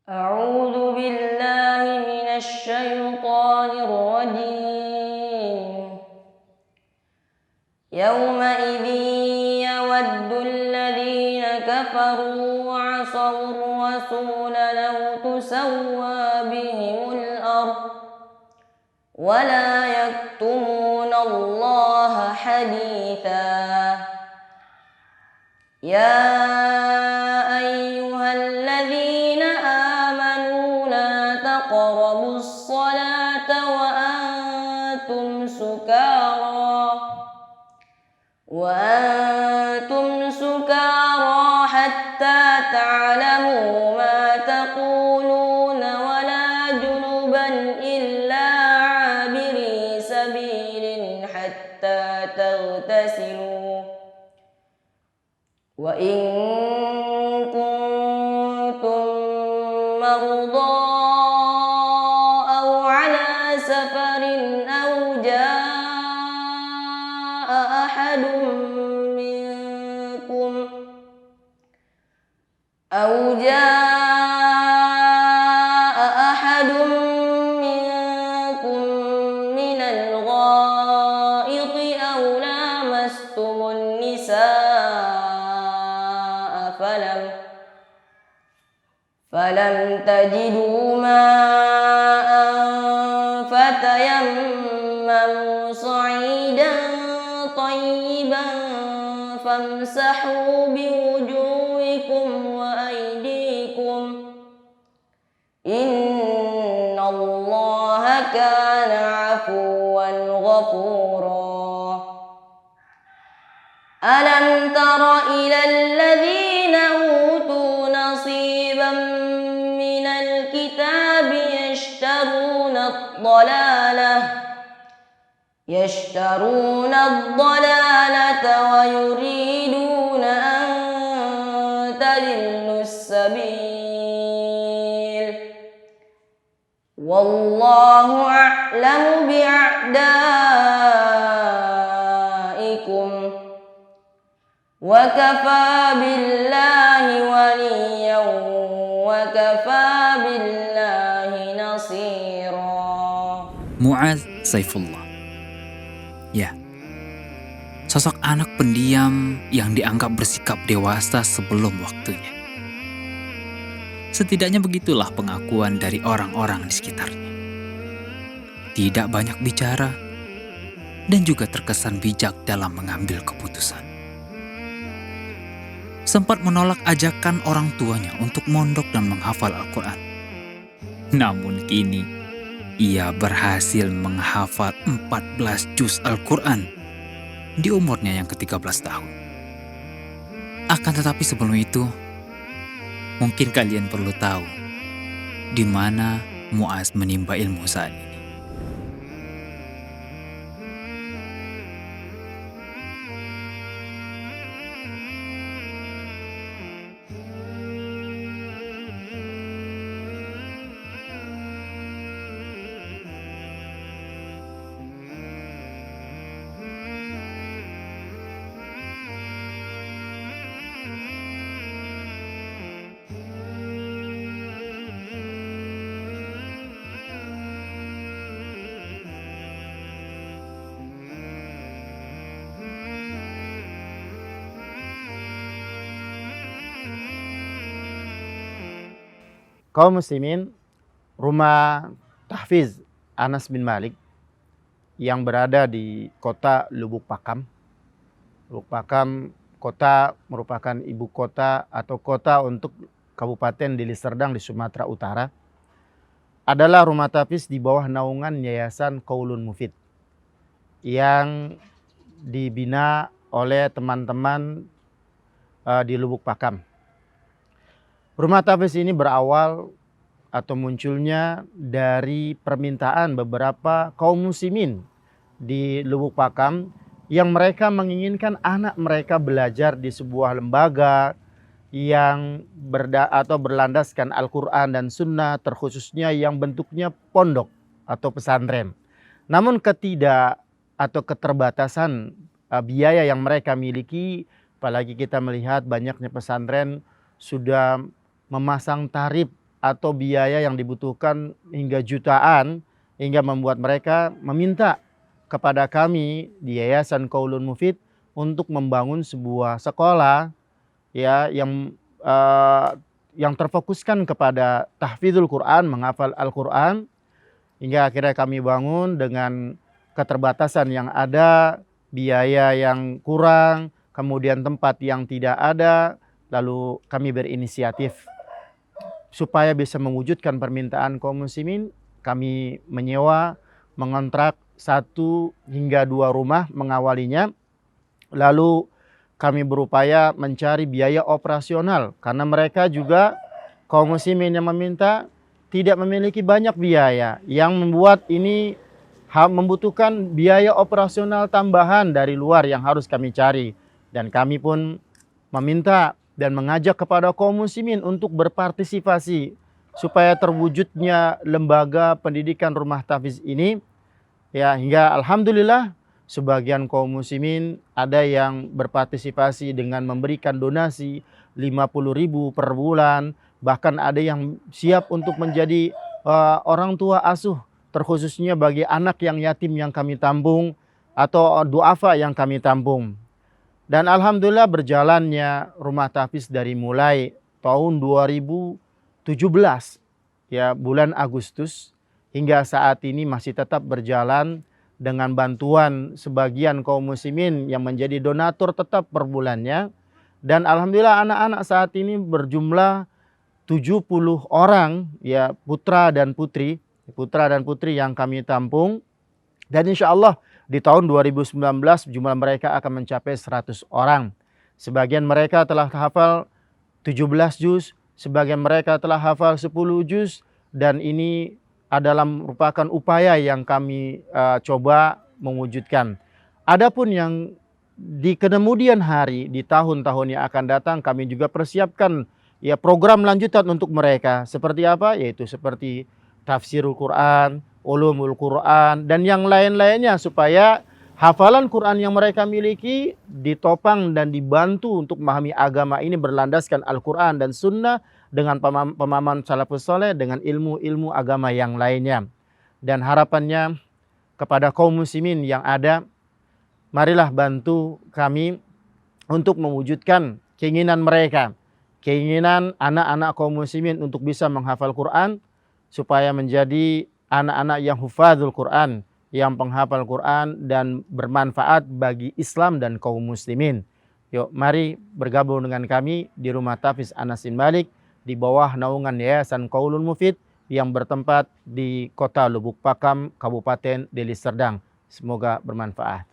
أعوذ بالله من الشيطان الرجيم يومئذ يود الذين كفروا وعصوا الرسول لو تسوى بهم الأرض ولا يكتمون الله حديثا يا أيها الذين آمنوا لا تقربوا الصلاة وأنتم سكارى حتى تعلموا ما تقولون ولا جنبا إلا عابري سبيل حتى تغتسلوا وإن كنتم مرضى أو على سفر جاء أحد منكم من الغائط أو لامستم النساء فلم تجدوا ماء فتيمموا صعيدا طيبا فامسحوا بوجوهكم وأيديكم إن الله كان عفوا غفورا ألم تر إلى الذين أوتوا نصيبا من الكتاب يشترون الضلالة ويريدون أن تضلوا السبيل والله أعلم بأعدائكم وكفى بالله وليا وكفى بالله نصيرا. Mu'adz Saifullah. Ya, sosok anak pendiam yang dianggap bersikap dewasa sebelum waktunya. Setidaknya begitulah pengakuan dari orang-orang di sekitarnya. Tidak banyak bicara dan juga terkesan bijak dalam mengambil keputusan. Sempat menolak ajakan orang tuanya untuk mondok dan menghafal Al-Quran. Namun kini, ia berhasil menghafal 14 juz Al-Quran di umurnya yang ke-13 tahun. Akan tetapi sebelum itu, mungkin kalian perlu tahu di mana Mu'adz menimba ilmu saat ini. Kaum muslimin, rumah tahfiz Anas bin Malik yang berada di kota Lubuk Pakam. Lubuk Pakam kota merupakan ibu kota atau kota untuk Kabupaten Deli Serdang di Sumatera Utara. Adalah rumah tahfiz di bawah naungan Yayasan Qaulun Mufid yang dibina oleh teman-teman di Lubuk Pakam. Rumah tahfiz ini berawal atau munculnya dari permintaan beberapa kaum muslimin di Lubuk Pakam yang mereka menginginkan anak mereka belajar di sebuah lembaga yang berlandaskan Al-Quran dan Sunnah, terkhususnya yang bentuknya pondok atau pesantren. Namun keterbatasan biaya yang mereka miliki, apalagi kita melihat banyaknya pesantren sudah memasang tarif atau biaya yang dibutuhkan hingga jutaan, hingga membuat mereka meminta kepada kami di Yayasan Qaulun Mufid untuk membangun sebuah sekolah ya yang terfokuskan kepada tahfidzul Quran, menghafal Al-Quran, hingga akhirnya kami bangun dengan keterbatasan yang ada, biaya yang kurang, kemudian tempat yang tidak ada, lalu kami berinisiatif supaya bisa mewujudkan permintaan kaum muslimin. Kami menyewa, mengontrak 1 hingga 2 rumah mengawalinya, lalu kami berupaya mencari biaya operasional karena mereka juga kaum muslimin yang meminta tidak memiliki banyak biaya, yang membuat ini membutuhkan biaya operasional tambahan dari luar yang harus kami cari. Dan kami pun meminta dan mengajak kepada kaum muslimin untuk berpartisipasi supaya terwujudnya lembaga pendidikan rumah tahfiz ini ya, hingga alhamdulillah sebagian kaum muslimin ada yang berpartisipasi dengan memberikan donasi 50.000 per bulan, bahkan ada yang siap untuk menjadi orang tua asuh, terkhususnya bagi anak yang yatim yang kami tampung atau duafa yang kami tampung. Dan alhamdulillah berjalannya rumah tahfiz dari mulai tahun 2017 ya, bulan Agustus hingga saat ini masih tetap berjalan dengan bantuan sebagian kaum muslimin yang menjadi donatur tetap per bulannya. Dan alhamdulillah anak-anak saat ini berjumlah 70 orang ya, putra dan putri yang kami tampung. Dan insya Allah di tahun 2019 jumlah mereka akan mencapai 100 orang. Sebagian mereka telah hafal 17 juz, sebagian mereka telah hafal 10 juz, dan ini adalah merupakan upaya yang kami coba mewujudkan. Adapun yang di kemudian hari, di tahun-tahun yang akan datang, kami juga persiapkan ya program lanjutan untuk mereka. Seperti apa? Yaitu seperti tafsirul Quran, ulumul Quran, dan yang lain-lainnya, supaya hafalan Quran yang mereka miliki ditopang dan dibantu untuk memahami agama ini berlandaskan Al-Quran dan Sunnah dengan pemahaman salafus soleh, dengan ilmu-ilmu agama yang lainnya. Dan harapannya kepada kaum muslimin yang ada, marilah bantu kami untuk mewujudkan keinginan mereka, keinginan anak-anak kaum muslimin untuk bisa menghafal Quran, supaya menjadi anak-anak yang hufadzul Quran, yang penghafal Quran dan bermanfaat bagi Islam dan kaum muslimin. Yuk, mari bergabung dengan kami di Rumah Tahfiz Anas bin Malik di bawah naungan Yayasan Qaulun Mufid yang bertempat di Kota Lubuk Pakam, Kabupaten Deli Serdang. Semoga bermanfaat.